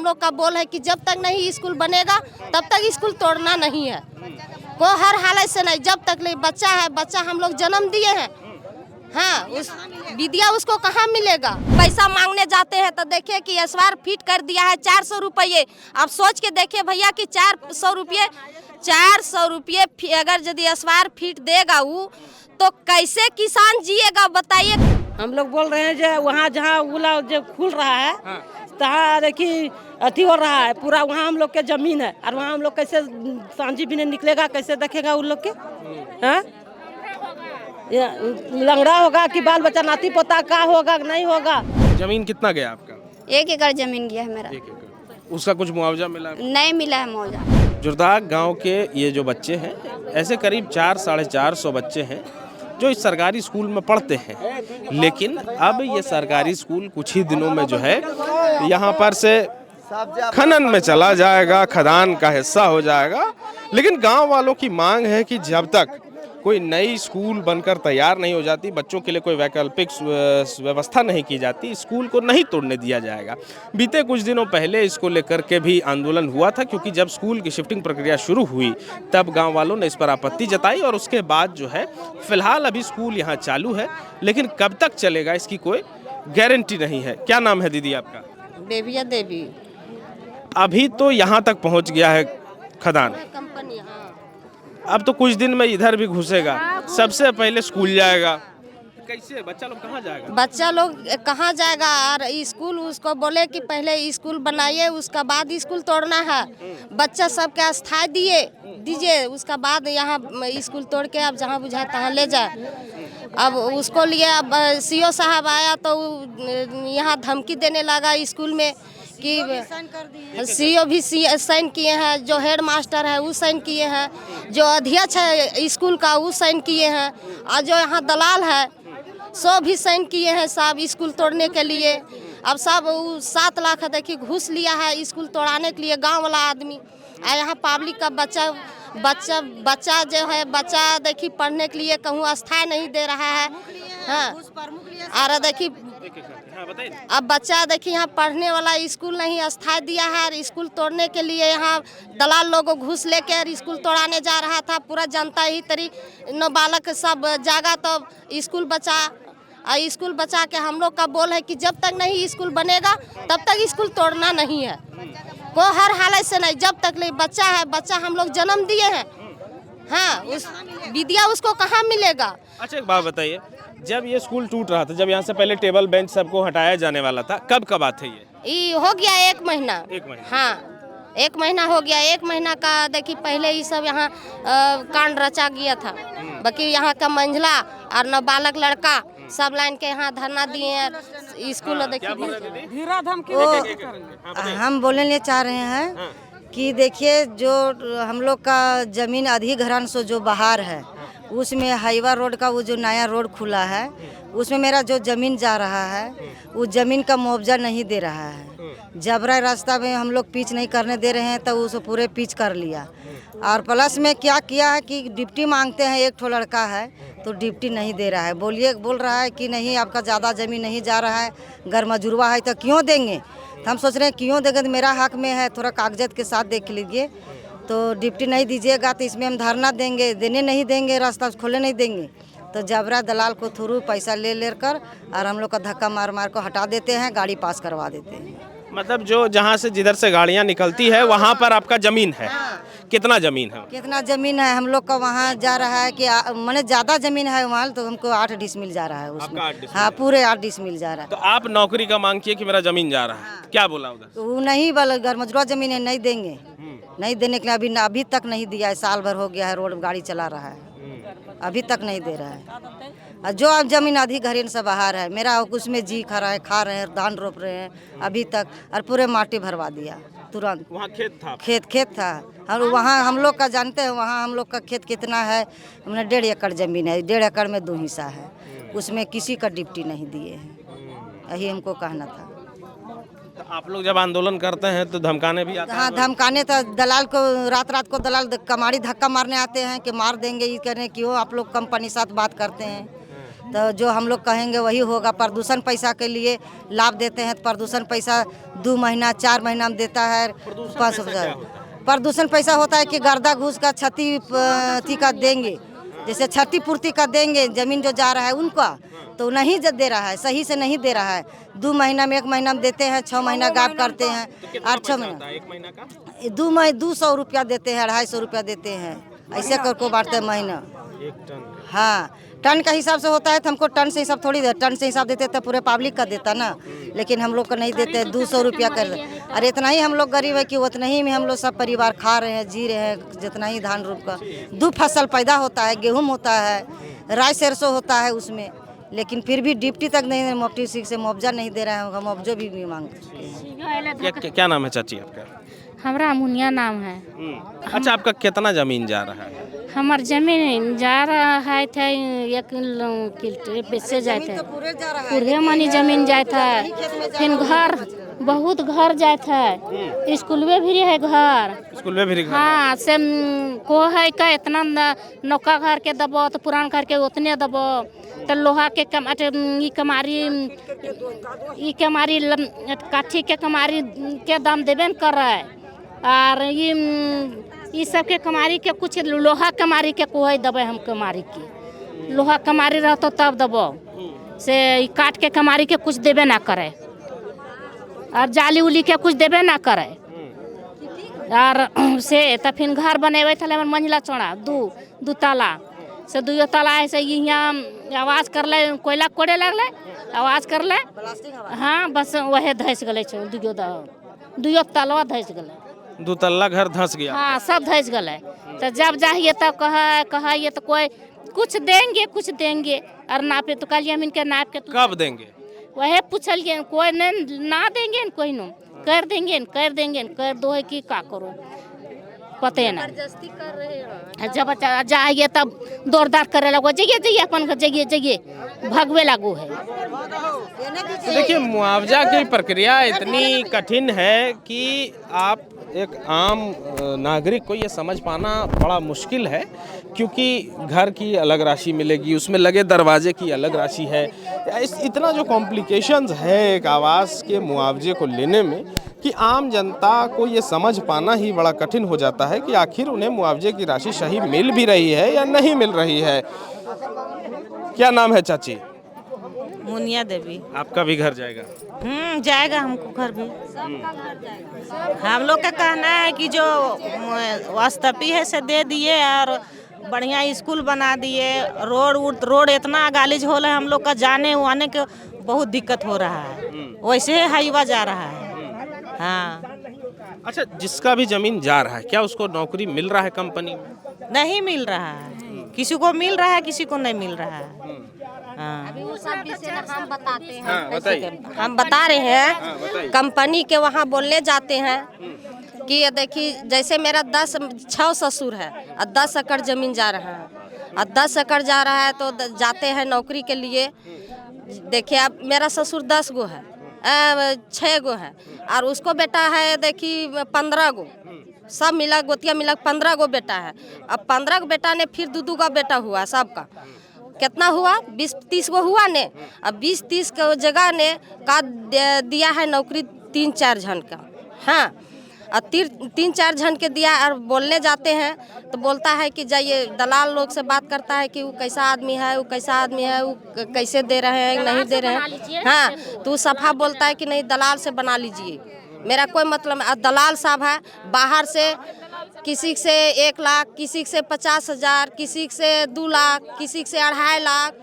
हम लोग का बोल है कि जब तक नहीं स्कूल बनेगा तब तक स्कूल तोड़ना नहीं है। को हर हालत से नहीं, जब तक नहीं बच्चा है, बच्चा हम लोग जन्म दिए हैं। हाँ, उस विद्या उसको कहाँ मिलेगा। पैसा मांगने जाते हैं तो देखिए कि स्क्वायर फीट कर दिया है 400 रुपये। अब सोच के देखिए भैया कि 400 रुपये अगर यदि स्क्वायर फीट देगा वो, तो कैसे किसान जिएगा बताइए। हम लोग बोल रहे हैं जो वहाँ जहाँ उला जो खुल रहा है तहाँ देखिए अथी हो रहा है पूरा, वहाँ हम लोग के जमीन है और वहाँ हम लोग कैसे सांझी भी नहीं निकलेगा, कैसे देखेगा उन लोग के। हाँ, लंगड़ा होगा कि बाल बच्चा नाती पोता का होगा नहीं होगा। जमीन कितना गया आपका? 1 एकड़ जमीन गया है मेरा। 1 एकड़। उसका कुछ मुआवजा मिला? नहीं मिला है मुआवजा। जुर्दाग गांव के ये जो बच्चे हैं, ऐसे करीब 400-450 बच्चे हैं जो इस सरकारी स्कूल में पढ़ते हैं। लेकिन अब ये सरकारी स्कूल कुछ ही दिनों में जो है यहाँ पर से खनन में चला जाएगा, खदान का हिस्सा हो जाएगा। लेकिन गांव वालों की मांग है कि जब तक कोई नई स्कूल बनकर तैयार नहीं हो जाती, बच्चों के लिए कोई वैकल्पिक व्यवस्था नहीं की जाती, स्कूल को नहीं तोड़ने दिया जाएगा। बीते कुछ दिनों पहले इसको लेकर के भी आंदोलन हुआ था, क्योंकि जब स्कूल की शिफ्टिंग प्रक्रिया शुरू हुई तब गांव वालों ने इस पर आपत्ति जताई और उसके बाद जो है फिलहाल अभी स्कूल यहाँ चालू है, लेकिन कब तक चलेगा इसकी कोई गारंटी नहीं है। क्या नाम है दीदी आपका? देविया देवी। अभी तो यहाँ तक पहुँच गया है खदान, कंपनी। हाँ, अब तो कुछ दिन में इधर भी घुसेगा, सबसे पहले स्कूल जाएगा। कैसे बच्चा लोग कहाँ जाएगा? बच्चा लोग कहाँ जाएगा। और स्कूल उसको बोले कि पहले स्कूल बनाइए, उसका बाद स्कूल तोड़ना है। बच्चा सबके अस्थाई दीजिए, उसका बाद यहाँ स्कूल तोड़ के अब जहाँ बुझाए तहाँ ले जाए। अब उसको लिए अब सीओ साहब आया तो यहाँ धमकी देने लगा स्कूल में कि सीओ भी साइन किए हैं, जो हेड मास्टर है वो साइन किए हैं, जो अध्यक्ष है स्कूल का वो साइन किए हैं, और जो यहाँ दलाल है सो भी साइन किए हैं साहब स्कूल तोड़ने के लिए। अब सब 7 लाख देखिए घूस लिया है स्कूल तोड़ाने के लिए गांव वाला आदमी। और यहाँ पब्लिक का बच्चा जो है, बच्चा देखिए पढ़ने के लिए कहूँ अस्थाई नहीं दे रहा है। हाँ, और देखिए अब बच्चा देखिए यहाँ पढ़ने वाला स्कूल नहीं अस्थाई दिया है, और स्कूल तोड़ने के लिए यहाँ दलाल लोगों घूस लेकर स्कूल तोड़ाने जा रहा था। पूरा जनता ही तरी नाबालक सब जागा तो स्कूल बचा। और स्कूल बचा के हम लोग का बोल है कि जब तक नहीं स्कूल बनेगा तब तक स्कूल तोड़ना नहीं है। को हर हालत से नहीं, जब तक नहीं बच्चा है, बच्चा हम लोग जन्म दिए हैं। हाँ, उस विद्या उसको कहाँ मिलेगा। अच्छा एक बात बताइए, जब ये स्कूल टूट रहा था, जब यहाँ से पहले टेबल बेंच सबको हटाया जाने वाला था, कब का बात है ये? हो गया 1 महीना। 1 महीना? हाँ, 1 महीना हो गया। 1 महीना का देखिए पहले ही सब यहाँ कांड रचा गया था। बाकी यहाँ का मंझला और नाबालक लड़का सब लाइन के यहाँ धरना दिए हैं। स्कूल देखिए हम बोलने चाह रहे हैं कि देखिए जो हम लोग का जमीन अधिग्रहण से जो बाहर है, उसमें हाईवा रोड का वो जो नया रोड खुला है उसमें मेरा जो ज़मीन जा रहा है वो ज़मीन का मुआवजा नहीं दे रहा है। जबरा रास्ता में हम लोग पिच नहीं करने दे रहे हैं तो उसे पूरे पिच कर लिया। और प्लस में क्या किया है कि डिप्टी मांगते हैं, एक ठो लड़का है तो डिप्टी नहीं दे रहा है। बोल रहा है कि नहीं आपका ज़्यादा ज़मीन नहीं जा रहा है, घर मजुरवा है तो क्यों देंगे। तो हम सोच रहे हैं क्यों देंगे, तो मेरा हक में है, थोड़ा कागजात के साथ देख लीजिए। तो डिप्टी नहीं दीजिएगा तो इसमें हम धरना देंगे, देने नहीं देंगे, रास्ता खोले नहीं देंगे। तो जबरा दलाल को थ्रू पैसा ले कर और हम लोग का धक्का मार को हटा देते हैं, गाड़ी पास करवा देते हैं। मतलब जो जहाँ से जिधर से गाड़ियाँ निकलती है वहाँ पर आपका जमीन है? कितना जमीन है? कितना जमीन है हम लोग का वहाँ जा रहा है कि मैंने ज़्यादा जमीन है वहाँ, तो हमको 8 डिसमिल जा रहा है उसमें। 8 डिसमिल? हाँ, पूरे 8 डिसमिल जा रहा है। तो आप नौकरी का मांग किए कि मेरा जमीन जा रहा है, क्या बोला उधर? तो वो नहीं बोला, घर मजदूर जमीन है नहीं देंगे, नहीं देने के लिए अभी तक नहीं दिया है। साल भर हो गया है, रोड गाड़ी चला रहा है, अभी तक नहीं दे रहा है। और जो अब जमीन अधिग्रहण से बाहर है मेरा, उसमें जी खा रहे हैं, धान रोप रहे हैं अभी तक, और पूरे माटी भरवा दिया तुरंत। वहाँ खेत था? खेत था। और वहाँ हम लोग का जानते हैं, वहाँ हम लोग का खेत कितना है, हमने 1.5 एकड़ जमीन है, 1.5 एकड़ में 2 हिस्सा है, उसमें किसी का डिप्टी नहीं दिए हैं। यही हमको कहना था। तो आप लोग जब आंदोलन करते हैं तो धमकाने भी आते हैं? हाँ, धमकाने तो दलाल को रात को दलाल कमाड़ी धक्का मारने आते हैं कि मार देंगे, ये करें, क्यों आप लोग कंपनी साथ बात करते हैं। तो जो हम लोग कहेंगे वही होगा। प्रदूषण पैसा के लिए लाभ देते हैं, तो प्रदूषण पैसा 2 महीना 4 महीना में देता है 500। प्रदूषण पैसा होता है कि गर्दा घूस का क्षति का देंगे, जैसे क्षतिपूर्ति का देंगे, जमीन जो जा रहा है उनका तो नहीं दे रहा है, सही से नहीं दे रहा है। 2 महीना में 1 महीना में देते हैं, 6 महीना गायब करते हैं और 6 महीना 200 रुपया देते हैं, 250 रुपया देते हैं, ऐसे करके बांटते हैं महीना। हाँ, टन का हिसाब से होता है तो हमको टन से हिसाब थोड़ी दे, टन से हिसाब देते तो पूरे पब्लिक का देता ना, लेकिन हम लोग को नहीं देते, 200 रुपया कर रहे। और इतना ही हम लोग गरीब है कि उतना ही में हम लोग सब परिवार खा रहे हैं, जी रहे हैं। जितना ही धान रोप का 2 फसल पैदा होता है, गेहूँ होता है, राई सरसों होता है उसमें, लेकिन फिर भी डिप्टी तक नहीं, मोटी सीख से मुआवजा नहीं दे रहे हैं, हम मुआवजा भी नहीं मांगते। क्या नाम है चाची आपका? हमारा मुनिया नाम है। अच्छा, आपका कितना जमीन जा रहा है? हमार जमीन जा रहा है थे 1 किलो से जाए थे, पूरे मनी जमीन जाए था। फिर घर बहुत घर जाए था, स्कूल में भी है घर, स्कूल में भी घर। हाँ से को है का इतना नौका घर के दबो तो पुरान घर के उतने दबो, तो लोहा के कमारी काठी के कमारी के दाम देवे न कर रहा है। और ये सब के कमारी के कुछ लोहा कमारी के कोई दबे, हम कमारी के लोहा कमारी रहतो तब दबो, से काट के कमारी के कुछ देवे ना करे, और जाली उली के कुछ देवे ना करे। और से तो फिर घर बनेबे थे मंजिला चौड़ा 2 ताला से 2 ताला ऐसे यहाँ आवाज कर ले, कोयला कोड़े लगले, आवाज कर ले, हाँ बस वह धस गले, 2 ताला धस गले, 2 तल्ला घर धंस गया। हाँ सब धस गले। तो जब जाइए तब कहिए तो कोई कुछ देंगे और नापे तो कल जमीन के नाप के कब देंगे वह पूछलिए, कोई ना देंगे कोई नो कर देंगे कर दो है कि का करो पते ना। जब जाइए तब दौड़ करे लगो, जाइए अपन जाइए भगवे लागू है। तो देखिए, मुआवजा की प्रक्रिया इतनी कठिन है कि आप एक आम नागरिक को ये समझ पाना बड़ा मुश्किल है, क्योंकि घर की अलग राशि मिलेगी, उसमें लगे दरवाजे की अलग राशि है। इतना जो कॉम्प्लिकेशंस है एक आवास के मुआवजे को लेने में, कि आम जनता को ये समझ पाना ही बड़ा कठिन हो जाता है कि आखिर उन्हें मुआवजे की राशि सही मिल भी रही है या नहीं मिल रही है। क्या नाम है चाची? मुनिया देवी। आपका भी घर जाएगा? जाएगा, हमको घर भी। हम लोग का कहना है कि जो वास्तवी है से दे दिए और बढ़िया स्कूल बना दिए, रोड इतना गालीज हो रहा है, हम लोग का जाने आने के बहुत दिक्कत हो रहा है, वैसे हाईवा जा रहा है। हाँ। अच्छा, जिसका भी जमीन जा रहा है, क्या उसको नौकरी मिल रहा है कंपनी में? नहीं मिल रहा है, किसी को मिल रहा है, किसी को नहीं मिल रहा है। हाँ। अभी वो सब विषय हम बताते हैं। हाँ, बताइए। हम बता रहे हैं, बताइए। कंपनी के वहाँ बोलने जाते हैं कि ये देखिए, जैसे मेरा 6 ससुर है और 10 एकड़ जमीन जा रहा है, और 10 एकड़ जा रहा है तो जाते हैं नौकरी के लिए। देखिए, अब मेरा ससुर 10 गो है, 6 गो है, और उसको बेटा है देखिए 15 गो, सब मिला गोतिया मिला 15 गो बेटा है। अब 15 गो बेटा ने फिर 2 का बेटा हुआ, सबका कितना हुआ, 20-30 गो हुआ ने। अब 20-30 के जगह ने का दिया है नौकरी 3-4 जन का। हाँ, और 3-4 जन के दिया, और बोलने जाते हैं तो बोलता है कि जाइए, दलाल लोग से बात करता है कि वो कैसा आदमी है, वो कैसा आदमी है, वो कैसे दे रहे हैं नहीं दे रहे हैं। हाँ, तो सफा बोलता है कि नहीं, दलाल से बना लीजिए, मेरा कोई मतलब। दलाल साहब है बाहर से, किसी से 1 लाख, किसी से 50,000, किसी से 2 लाख, किसी से 2.5 लाख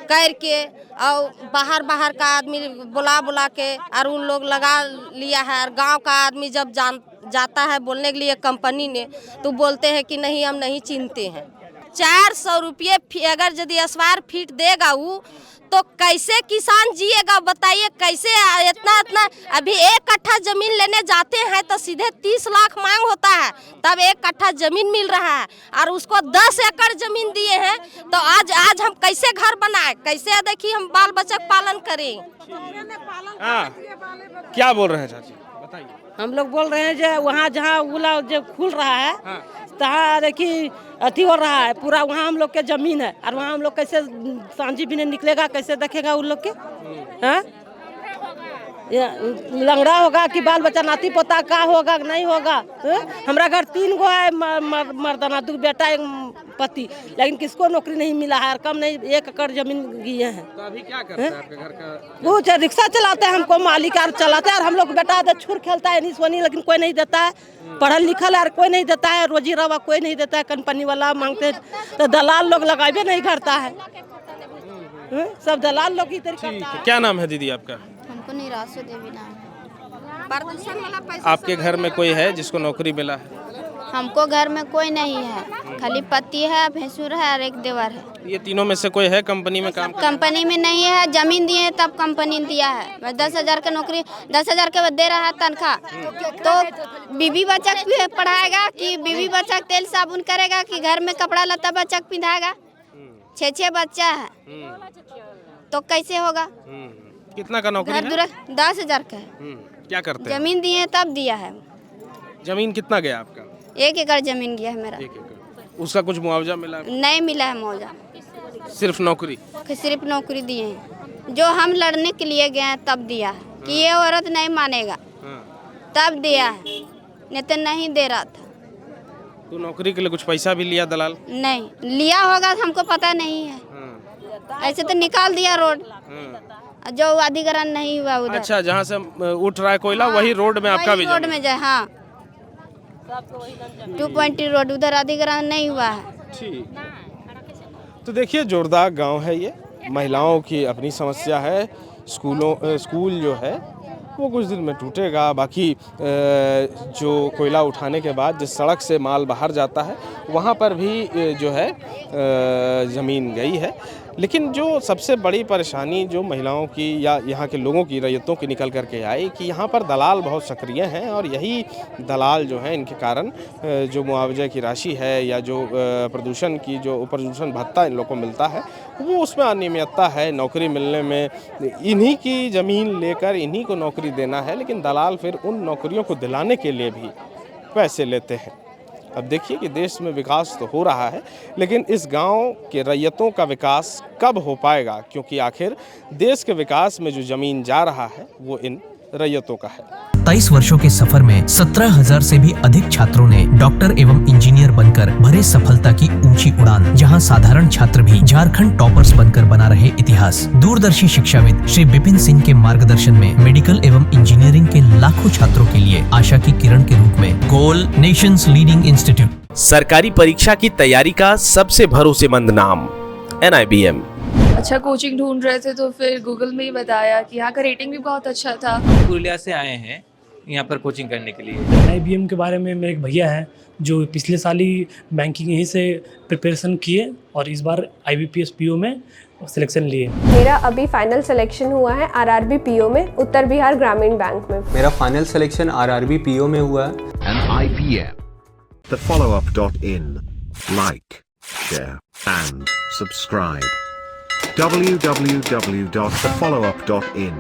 करके, और बाहर का आदमी बुला के और उन लोग लगा लिया है। और गांव का आदमी जब जाता है बोलने के लिए कंपनी ने, तो बोलते हैं कि नहीं, हम नहीं चिनते हैं। 400 रुपये अगर यदि स्क्वायर फीट देगा वो, तो कैसे किसान जिएगा बताइए, कैसे इतना अभी 1 कट्ठा जमीन लेने जाते हैं तो सीधे 30 लाख मांग होता है, तब 1 कट्ठा जमीन मिल रहा है, और उसको 10 एकड़ जमीन दिए हैं। तो आज हम कैसे घर बनाए, कैसे देखिए हम बाल बच्चा पालन करें। हाँ, क्या बोल रहे हैं चाची, बताइए। हम लोग बोल रहे हैं जो वहाँ जहाँ उला जो खुल रहा है तहाँ देखिए अथी हो रहा है पूरा, वहाँ हम लोग के जमीन है और वहाँ हम लोग कैसे सांझी भी नहीं निकलेगा, कैसे देखेगा उन लोग के? हाँ, लंगड़ा होगा कि बाल बच्चा नाती पोता का होगा नहीं होगा? हमारा घर 3 गो है, मर्दाना 2 बेटा 1 पति, लेकिन किसको नौकरी नहीं मिला है, कम नहीं 1 एकड़ जमीन दिए हैं। तो अभी क्या करते हैं आपके घर का? वो रिक्शा चलाते हैं, हमको मालिक चलाते हैं और हम लोग बेटा छुर खेलता है नहीं सोनी, लेकिन कोई नहीं देता है, पढ़ल लिखल है कोई नहीं देता है, रोजी रवा कोई नहीं देता है, कंपनी वाला मांगते तो दलाल लोग लगाबे नहीं करता है, सब दलाल लोग ही तरीका। क्या नाम है दीदी आपका? हमको निराशो देवी नाम है। आपके घर में कोई है जिसको नौकरी मिला है? हमको घर में कोई नहीं है, खाली पति है, भैंसुर है और एक देवर है। ये तीनों में से कोई है कंपनी में काम? कंपनी में नहीं है, जमीन दिए तब कंपनी दिया है। बस 10,000 का नौकरी, 10,000 के दे रहा है तनख्वाह, तो बीवी बच्चा पढ़ाएगा कि बीवी बच्चा तेल साबुन करेगा कि घर में कपड़ा लत्ता बच्चा पिंधाएगा? 6 बच्चा है तो कैसे होगा? कितना का नौकरी घर है? 10,000 का है। क्या करते हैं? जमीन दिए तब दिया है। जमीन कितना गया आपका? 1 एकड़ जमीन गया है मेरा। 1 एकड़। उसका कुछ मुआवजा मिला? नहीं मिला है मुआवजा, सिर्फ नौकरी? सिर्फ नौकरी दिए हैं, जो हम लड़ने के लिए गए हैं तब दिया है कि ये औरत नहीं मानेगा, तब दिया है, नहीं तो नहीं दे रहा था। तो नौकरी के लिए कुछ पैसा भी लिया दलाल? नहीं लिया होगा, हमको पता नहीं है, ऐसे तो निकाल दिया रोड, जो अधिग्रहण नहीं हुआ उधर। अच्छा, जहाँ से उठ रहा है कोयला वही रोड में आपका भी? रोड में जाए, हाँ 2.0 रोड उधर अधिग्रहण नहीं हुआ है। ठीक। तो देखिए जोरदार गांव है ये, महिलाओं की अपनी समस्या है, स्कूल जो है वो कुछ दिन में टूटेगा, बाकी जो कोयला उठाने के बाद जिस सड़क से माल बाहर जाता है वहाँ पर भी जो है ज़मीन गई है। लेकिन जो सबसे बड़ी परेशानी जो महिलाओं की या यहाँ के लोगों की, रैयतों की निकल करके आई कि यहाँ पर दलाल बहुत सक्रिय हैं और यही दलाल जो है इनके कारण जो मुआवजे की राशि है या जो प्रदूषण की जो प्रदूषण भत्ता इन लोगों को मिलता है वो उसमें अनियमितता है, नौकरी मिलने में इन्हीं की ज़मीन लेकर इन्हीं को नौकरी देना है, लेकिन दलाल फिर उन नौकरियों को दिलाने के लिए भी पैसे लेते हैं। अब देखिए कि देश में विकास तो हो रहा है, लेकिन इस गांव के रैयतों का विकास कब हो पाएगा, क्योंकि आखिर देश के विकास में जो ज़मीन जा रहा है वो इन रैयतों का है। 23 वर्षों के सफर में 17,000 से भी अधिक छात्रों ने डॉक्टर एवं इंजीनियर बनकर भरे सफलता की ऊंची उड़ान, जहां साधारण छात्र भी झारखंड टॉपर्स बनकर बना रहे इतिहास। दूरदर्शी शिक्षाविद श्री विपिन सिंह के मार्गदर्शन में मेडिकल एवं इंजीनियरिंग के लाखों छात्रों के लिए आशा की किरण के रूप में गोल नेशंस लीडिंग इंस्टीट्यूट, सरकारी परीक्षा की तैयारी का सबसे भरोसेमंद नाम NIBM। अच्छा कोचिंग ढूंढ रहे थे तो फिर गूगल में ही बताया कि यहाँ का रेटिंग भी बहुत अच्छा था। पुरुलिया से आए हैं यहाँ पर कोचिंग करने के लिए। NIBM के बारे में मेरे एक भैया हैं जो पिछले साल ही बैंकिंग यहीं से प्रिपरेशन किए और इस बार IBPS PO में सिलेक्शन लिए। मेरा अभी फाइनल सिलेक्शन हुआ है RRB PO में, उत्तर बिहार ग्रामीण बैंक में। मेरा फाइनल सिलेक्शन RRB PO में हुआ है। NIBM, thefollowup.in, like, share and subscribe. www.thefollowup.in